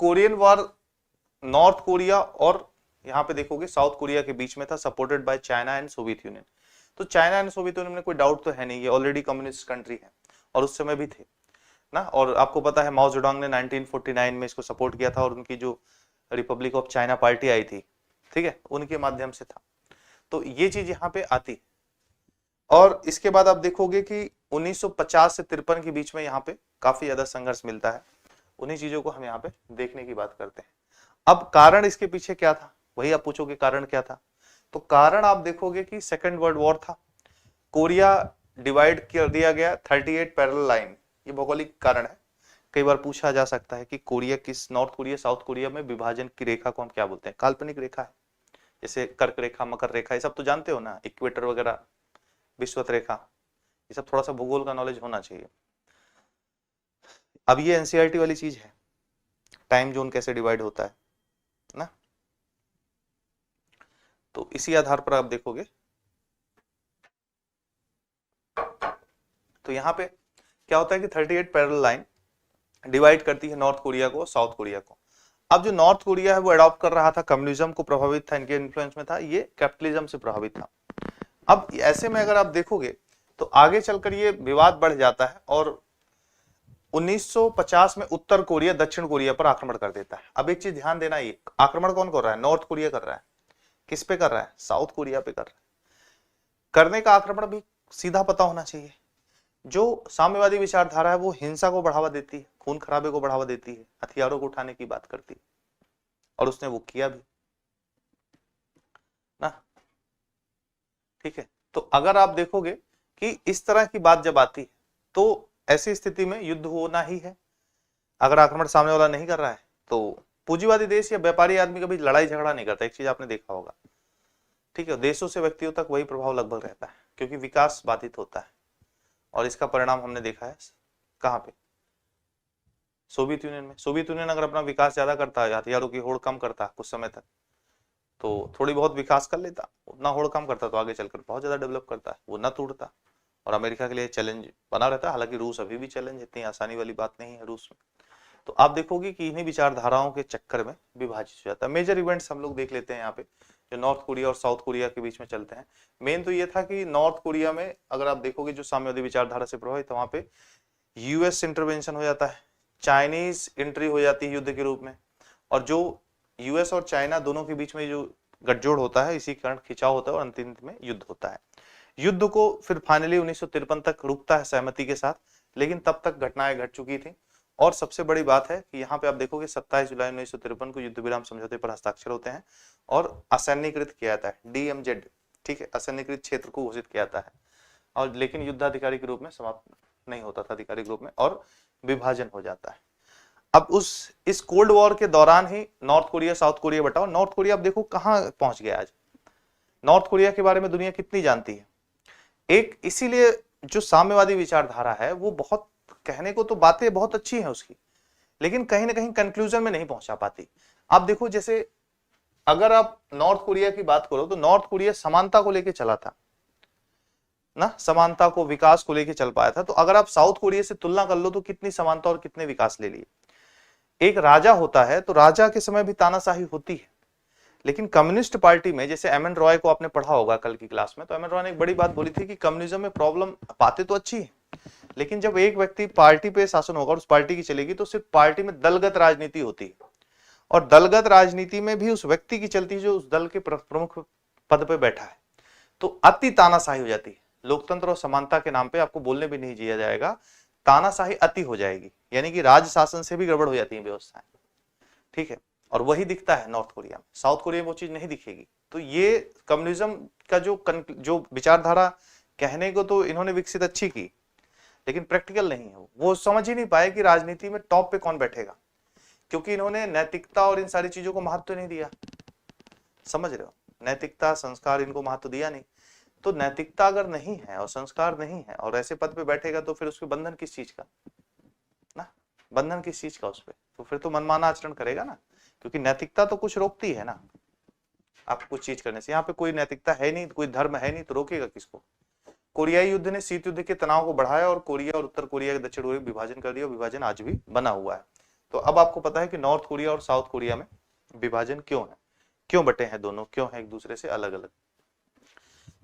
Korean war north Korea और यहाँ पे देखोगे साउथ कोरिया के बीच में था, supported by China and Soviet union. तो चाइना एंड सोवियत यूनियन में कोई डाउट तो है नहीं, ये ऑलरेडी कम्युनिस्ट कंट्री है और उस समय भी थे ना। और आपको पता है माओ जेडोंग ने 1949 में इसको सपोर्ट किया था और उनकी जो रिपब्लिक ऑफ चाइना पार्टी आई थी, ठीक है, उनके माध्यम से था। तो ये चीज यहाँ पे आती। और इसके बाद आप देखोगे कि 1950 से 53 के बीच में यहाँ पे काफी ज्यादा संघर्ष मिलता है। उन्हीं चीजों को हम यहाँ पे देखने की बात करते हैं। अब कारण इसके पीछे क्या था, वही आप पूछोगे कारण क्या था। तो कारण आप देखोगे कि सेकेंड वर्ल्ड वॉर था, कोरिया डिवाइड कर दिया गया 38 पैरेलल लाइन, ये भौगोलिक कारण है। कई बार पूछा जा सकता है कि कोरिया किस, नॉर्थ कोरिया साउथ कोरिया में विभाजन की रेखा को हम क्या बोलते हैं। काल्पनिक रेखा है, जैसे कर्क रेखा, मकर रेखा, ये सब तो जानते हो ना, इक्वेटर वगैरह, विषुवत रेखा, ये सब थोड़ा सा भूगोल का नॉलेज होना चाहिए। अब ये एनसीईआरटी वाली चीज है, टाइम जोन कैसे डिवाइड होता है ना। तो इसी आधार पर आप देखोगे तो यहाँ पे क्या होता है कि 38 पैरेलल लाइन डिवाइड करती है नॉर्थ कोरिया को साउथ कोरिया को। अब जो नॉर्थ कोरिया है वो अडॉप्ट कर रहा था कम्युनिज्म को, प्रभावित था, इनके इन्फ्लुएंस में था, ये कैपिटलिज्म से प्रभावित था। अब ऐसे में अगर आप देखोगे तो आगे चलकर ये विवाद बढ़ जाता है और 1950 में उत्तर कोरिया दक्षिण कोरिया पर आक्रमण कर देता है। अब एक चीज ध्यान देना, ये आक्रमण कौन कर रहा है, नॉर्थ कोरिया कर रहा है। किस पे कर रहा है, साउथ कोरिया पे कर रहा है। करने का आक्रमण भी सीधा पता होना चाहिए। जो साम्यवादी विचारधारा है वो हिंसा को बढ़ावा देती है, खून खराबे को बढ़ावा देती है, हथियारों को उठाने की बात करती है, और उसने वो किया भी ना, ठीक है। तो अगर आप देखोगे कि इस तरह की बात जब आती है तो ऐसी स्थिति में युद्ध होना ही है। अगर आक्रमण सामने वाला नहीं कर रहा है तो पूंजीवादी देश या व्यापारी आदमी कभी लड़ाई झगड़ा नहीं करता, एक चीज आपने देखा होगा, ठीक है। देशों से व्यक्तियों तक वही प्रभाव लगभग रहता है, क्योंकि विकास बाधित होता है। और इसका परिणाम हमने देखा है कहां पे, सोवियत यूनियन में। सोवियत यूनियन अगर अपना विकास ज्यादा करता है, हथियारों की होड़ कम करता कुछ समय तक, तो थोड़ी बहुत विकास कर लेता, उतना होड़ कम करता तो आगे चलकर बहुत ज्यादा डेवलप करता है, वो न टूटता। और अमेरिका के लिए चैलेंज बना रहता है, हालांकि रूस अभी भी चैलेंज, इतनी आसानी वाली बात नहीं है रूस में। तो आप देखोगे कि इन्हीं विचारधाराओं के चक्कर में विभाजित हो जाता है। मेजर इवेंट्स हम लोग देख लेते हैं यहाँ पे, जो नॉर्थ कोरिया और साउथ कोरिया के बीच में चलते हैं। मेन तो ये था कि नॉर्थ कोरिया में अगर आप देखोगे जो साम्यवादी विचारधारा से प्रभावित है, वहां पे यूएस इंटरवेंशन हो जाता है, चाइनीज एंट्री हो जाती है युद्ध के रूप में, और जो यूएस और चाइना दोनों के बीच में जो गठजोड़ होता है, इसी कारण खिंचाव होता है और अंतिम में युद्ध होता है। युद्ध को फिर फाइनली 1953 तक रुकता है सहमति के साथ, लेकिन तब तक घटनाएं घट चुकी थी। और सबसे बड़ी बात है कि यहाँ पे आप देखोगे 27 जुलाई 1953 को युद्ध विराम समझौते पर हस्ताक्षर होते हैं और असैन्यकृत किया जाता है, डीएमजेड, ठीक है, असैन्यकृत क्षेत्र को घोषित किया जाता है। और लेकिन युद्धाधिकारी के रूप में समाप्त नहीं होता था आधिकारिक रूप में, और विभाजन हो जाता है। अब इस कोल्ड वॉर के दौरान ही नॉर्थ कोरिया साउथ कोरिया बटा। नॉर्थ कोरिया आप देखो कहां पहुंच गया आज। नॉर्थ कोरिया के बारे में दुनिया कितनी जानती है। एक इसीलिए जो साम्यवादी विचारधारा है वो बहुत, कहने को तो बातें बहुत अच्छी हैं उसकी, लेकिन कहीं ना कहीं कंक्लूजन में नहीं पहुंचा पाती। आप देखो, जैसे अगर आप नॉर्थ कोरिया की बात करो तो नॉर्थ कोरिया समानता को लेकर चला था ना, समानता को, विकास को लेकर चल पाया था। तो अगर आप साउथ कोरिया से तुलना कर लो तो कितनी समानता और कितने विकास ले लिए। एक राजा होता है तो राजा के समय भी तानाशाही होती है, लेकिन कम्युनिस्ट पार्टी में, जैसे एम एन रॉय को आपने पढ़ा होगा कल की क्लास में, तो एम एन रॉय ने एक बड़ी बात बोली थी कि कम्युनिज्म में प्रॉब्लम, बातें तो अच्छी है, लेकिन जब एक व्यक्ति पार्टी पे शासन होगा और उस पार्टी की चलेगी तो सिर्फ पार्टी में दलगत राजनीति होती है, और दलगत राजनीति में भी उस व्यक्ति की चलती है जो उस दल के प्रमुख पद पे बैठा है। तो अति तानाशाही हो जाती है। लोकतंत्र और समानता के नाम पे आपको बोलने भी नहीं दिया जाएगा, तानाशाही अति हो जाएगी, यानी कि राज शासन से भी गड़बड़ हो जाती है व्यवस्थाएं, ठीक है। और वही दिखता है नॉर्थ कोरिया में, साउथ कोरिया में वो चीज नहीं दिखेगी। तो ये कम्युनिज्म का जो विचारधारा, कहने को तो इन्होंने विकसित अच्छी की, लेकिन प्रैक्टिकल नहीं है। वो समझ ही नहीं पाए कि राजनीति में टॉप पे कौन बैठेगा, क्योंकि इन्होंने नैतिकता और इन सारी चीजों को महत्व नहीं दिया। समझ रहे हो, नैतिकता संस्कार इनको महत्व दिया नहीं। तो नैतिकता अगर नहीं है और संस्कार नहीं है और ऐसे पद पे बैठेगा तो फिर उसके बंधन किस चीज का ना, बंधन किस चीज का उस पे, तो फिर तो मनमाना आचरण करेगा ना, क्योंकि नैतिकता तो कुछ रोकती है ना आपको कुछ चीज करने से। यहाँ पे कोई नैतिकता है नहीं, कोई धर्म है नहीं, तो रोकेगा किसको। कोरियाई युद्ध ने शीत युद्ध के तनाव को बढ़ाया और कोरिया और उत्तर कोरिया के दक्षिण कोरिया विभाजन कर दिया, विभाजन आज भी बना हुआ है। तो अब आपको पता है कि नॉर्थ कोरिया और साउथ कोरिया में विभाजन क्यों है, क्यों बटे हैं दोनों, क्यों है एक दूसरे से अलग अलग।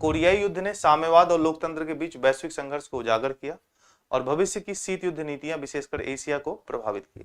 कोरियाई युद्ध ने साम्यवाद और लोकतंत्र के बीच वैश्विक संघर्ष को उजागर किया और भविष्य की शीत युद्ध नीतियां विशेषकर एशिया को प्रभावित की।